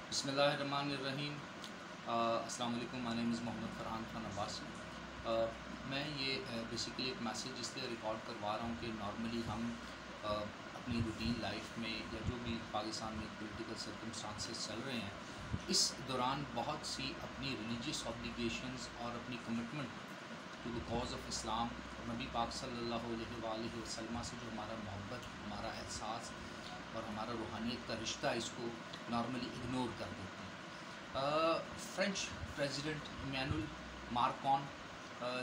बिस्मिल्लाहिर्रहमानिर्रहीम। अस्सलाम वालेकुम। My name is Mohammad Farhan Khan Abbasi. मैं ये बेसिकली एक मैसेज इसलिए रिकॉर्ड करवा रहा हूँ कि नॉर्मली हम अपनी रूटीन लाइफ में या जो भी पाकिस्तान में पॉलिटिकल सर्कमस्टांसेस चल रहे हैं, इस दौरान बहुत सी अपनी रिलीजियस ऑब्लिगेशंस और अपनी commitment to the cause of Islam, नबी पाक सल्लल्लाहु अलैहि वसल्लम से जो हमारा मोहब्बत, हमारा एहसास और हमारा रूहानियत का रिश्ता, इसको नॉर्मली इग्नोर कर देते हैं। फ्रेंच प्रेसिडेंट इमैनुअल माक्रोन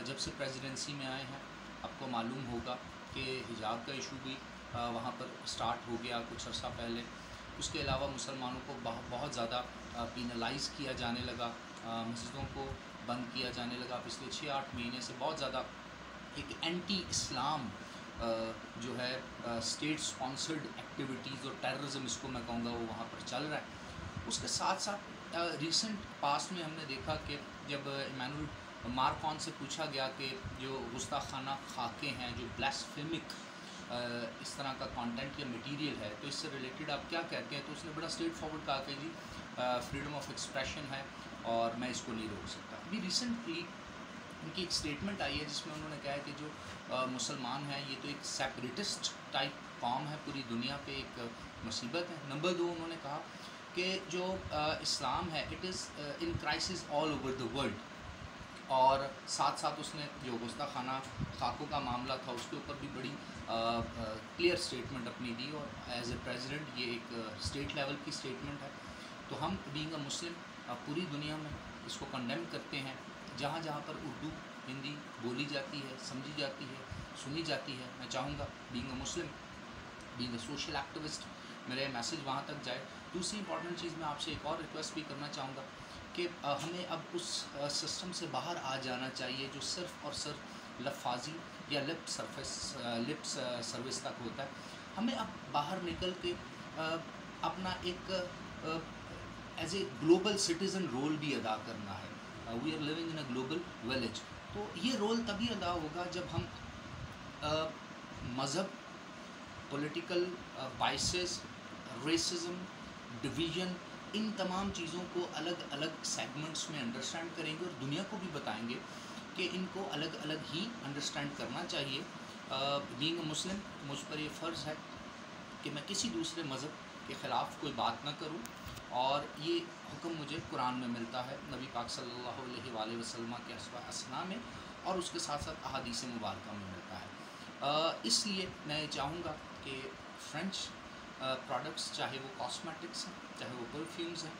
जब से प्रेसिडेंसी में आए हैं, आपको मालूम होगा कि हिजाब का इशू भी वहाँ पर स्टार्ट हो गया कुछ अर्सा पहले। उसके अलावा मुसलमानों को बहुत ज़्यादा पीनलाइज़ किया जाने लगा, मस्जिदों को बंद किया जाने लगा। पिछले 6-8 महीने से बहुत ज़्यादा एक एंटी इस्लाम जो है स्टेट स्पॉन्सर्ड एक्टिविटीज़ और टेररिज्म, इसको मैं कहूँगा, वो वहाँ पर चल रहा है। उसके साथ साथ रिसेंट पास्ट में हमने देखा कि जब इमैनुअल माक्रोन से पूछा गया कि जो गुस्ताखाना खाके हैं, जो ब्लास्फेमिक इस तरह का कंटेंट या मटेरियल है, तो इससे रिलेटेड आप क्या कहते हैं, तो उसने बड़ा स्ट्रेट फॉरवर्ड कहा कि जी फ्रीडम ऑफ एक्सप्रेशन है और मैं इसको नहीं रोक सकता। अभी रिसेंटली उनकी एक स्टेटमेंट आई है जिसमें उन्होंने कहा है कि जो मुसलमान हैं, ये तो एक सेपरेटिस्ट टाइप कौम है, पूरी दुनिया पे एक मुसीबत है। नंबर 2, उन्होंने कहा कि जो इस्लाम है, it is in crisis all over the world. और साथ साथ उसने जो गुस्ताखाना खाकों का मामला था, उसके ऊपर भी बड़ी क्लियर स्टेटमेंट अपनी दी, और एज ए प्रेसिडेंट ये एक स्टेट लेवल की स्टेटमेंट है। तो हम बीइंग अ मुस्लिम पूरी दुनिया में इसको कंडेम करते हैं। जहाँ जहाँ पर उर्दू हिंदी बोली जाती है, समझी जाती है, सुनी जाती है, मैं चाहूँगा being a Muslim, being a social activist, मेरा मैसेज वहाँ तक जाए। दूसरी इंपॉर्टेंट चीज़, मैं आपसे एक और रिक्वेस्ट भी करना चाहूँगा कि हमें अब उस सिस्टम से बाहर आ जाना चाहिए जो सिर्फ़ और सिर्फ लफाजी या लिप सर्विस तक होता है। हमें अब बाहर निकल के अपना एक as a global citizen role भी अदा करना है। We are living in a global village. तो ये रोल तभी अदा होगा जब हम मज़हब, पॉलिटिकल बाइसेस, रेसिज्म, डिवीज़न, इन तमाम चीज़ों को अलग अलग सेगमेंट्स में अंडरस्टैंड करेंगे और दुनिया को भी बताएंगे कि इनको अलग अलग ही अंडरस्टैंड करना चाहिए। बीइंग अ मुस्लिम, मुझ पर ये फ़र्ज़ है कि मैं किसी दूसरे मज़हब के ख़िलाफ़ कोई बात ना करूं, और ये हुक्म मुझे कुरान में मिलता है, नबी पाक सल्लल्लाहु अलैहि वसल्लम के असना में, और उसके साथ साथ अहादीस मुबारका में मिलता है। इसलिए मैं चाहूँगा कि फ्रेंच प्रोडक्ट्स, चाहे वो कॉस्मेटिक्स हैं, चाहे वो परफ्यूम्स हैं,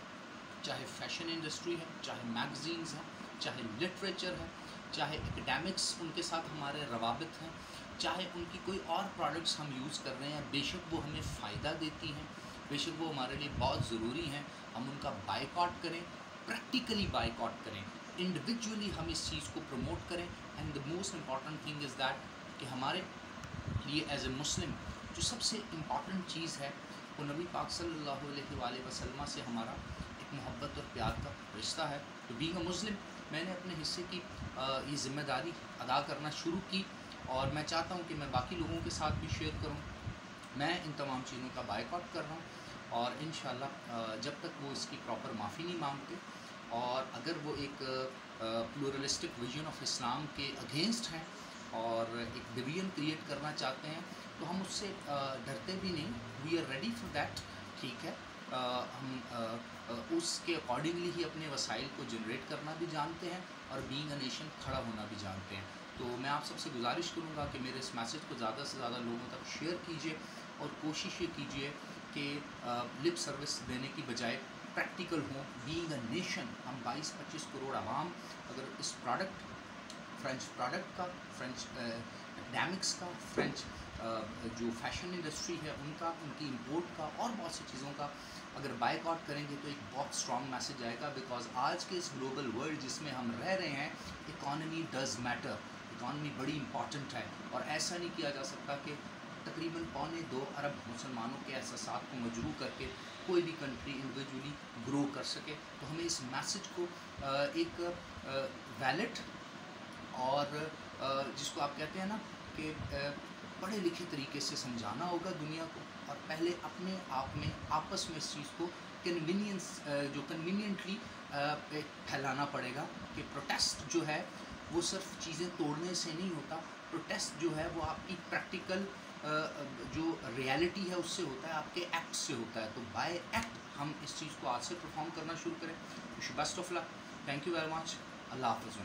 चाहे फैशन इंडस्ट्री है, चाहे मैगज़ीन्स हैं, चाहे लिटरेचर है, चाहे एकेडमिक्स उनके साथ हमारे रवाबित हैं, चाहे उनकी कोई और प्रोडक्ट्स हम यूज़ कर रहे हैं, बेशक वो हमें फ़ायदा देती हैं, बेशक वो हमारे लिए बहुत ज़रूरी हैं, हम उनका बायकॉट करें, प्रैक्टिकली बायकॉट करें, इंडिविजुअली हम इस चीज़ को प्रमोट करें। And the most important thing is that कि हमारे लिए एज ए मुस्लिम जो सबसे इम्पॉर्टेंट चीज़ है, वो नबी पाक सल्लल्लाहु अलैहि वसल्लम से हमारा एक मोहब्बत और प्यार का रिश्ता है। तो बीइंग अ मुस्लिम, मैंने अपने हिस्से की ये ज़िम्मेदारी अदा करना शुरू की, और मैं चाहता हूँ कि मैं बाकी लोगों के साथ भी शेयर करूँ। मैं इन तमाम चीज़ों का बायकॉट कर रहा हूँ, और इंशाल्लाह जब तक वो इसकी प्रॉपर माफ़ी नहीं मांगते, और अगर वो एक प्लूरलिस्टिक विजन ऑफ इस्लाम के अगेंस्ट हैं और एक डिवीजन क्रिएट करना चाहते हैं, तो हम उससे डरते भी नहीं। We are ready for that. ठीक है, हम उसके अकॉर्डिंगली ही अपने वसाइल को जनरेट करना भी जानते हैं, और बीइंग अ नेशन खड़ा होना भी जानते हैं। तो मैं आप सबसे गुजारिश करूँगा कि मेरे इस मैसेज को ज़्यादा से ज़्यादा लोगों तक शेयर कीजिए, और कोशिश ये कीजिए कि लिप सर्विस देने की बजाय प्रैक्टिकल हों। बीइंग अ नेशन, हम 22-25 करोड़ आवाम अगर इस फ्रेंच प्रोडक्ट का, फ्रेंच एकेडमिक्स का, फ्रेंच जो फैशन इंडस्ट्री है उनका, उनकी इंपोर्ट का, और बहुत सी चीज़ों का अगर बायकॉट करेंगे, तो एक बहुत स्ट्रॉन्ग मैसेज आएगा। बिकॉज आज के इस ग्लोबल वर्ल्ड जिसमें हम रह रहे हैं, इकॉनमी डज़ मैटर, इकॉनमी बड़ी इंपॉर्टेंट है, और ऐसा नहीं किया जा सकता कि तकरीबन 2.25 अरब मुसलमानों के एहसास को मजरू करके कोई भी कंट्री इंडिविजुअली ग्रो कर सके। तो हमें इस मैसेज को एक वैलिड और जिसको आप कहते हैं ना कि पढ़े लिखे तरीके से समझाना होगा दुनिया को, और पहले अपने आप में आपस में इस चीज़ को کنوینئنس جو کنوینئنٹلی پھیلانا پڑے گا کہ پروٹیسٹ جو ہے وہ صرف چیزیں توڑنے سے نہیں ہوتا، پروٹیسٹ جو ہے وہ آپ کی پریکٹیکل جو ریالٹی ہے اس سے ہوتا ہے، آپ کے ایکٹ سے ہوتا ہے. تو بائی ایکٹ ہم اس چیز کو آج سے پرفارم کرنا شروع کریں. Wish best of luck. Thank you very much. اللہ حافظ.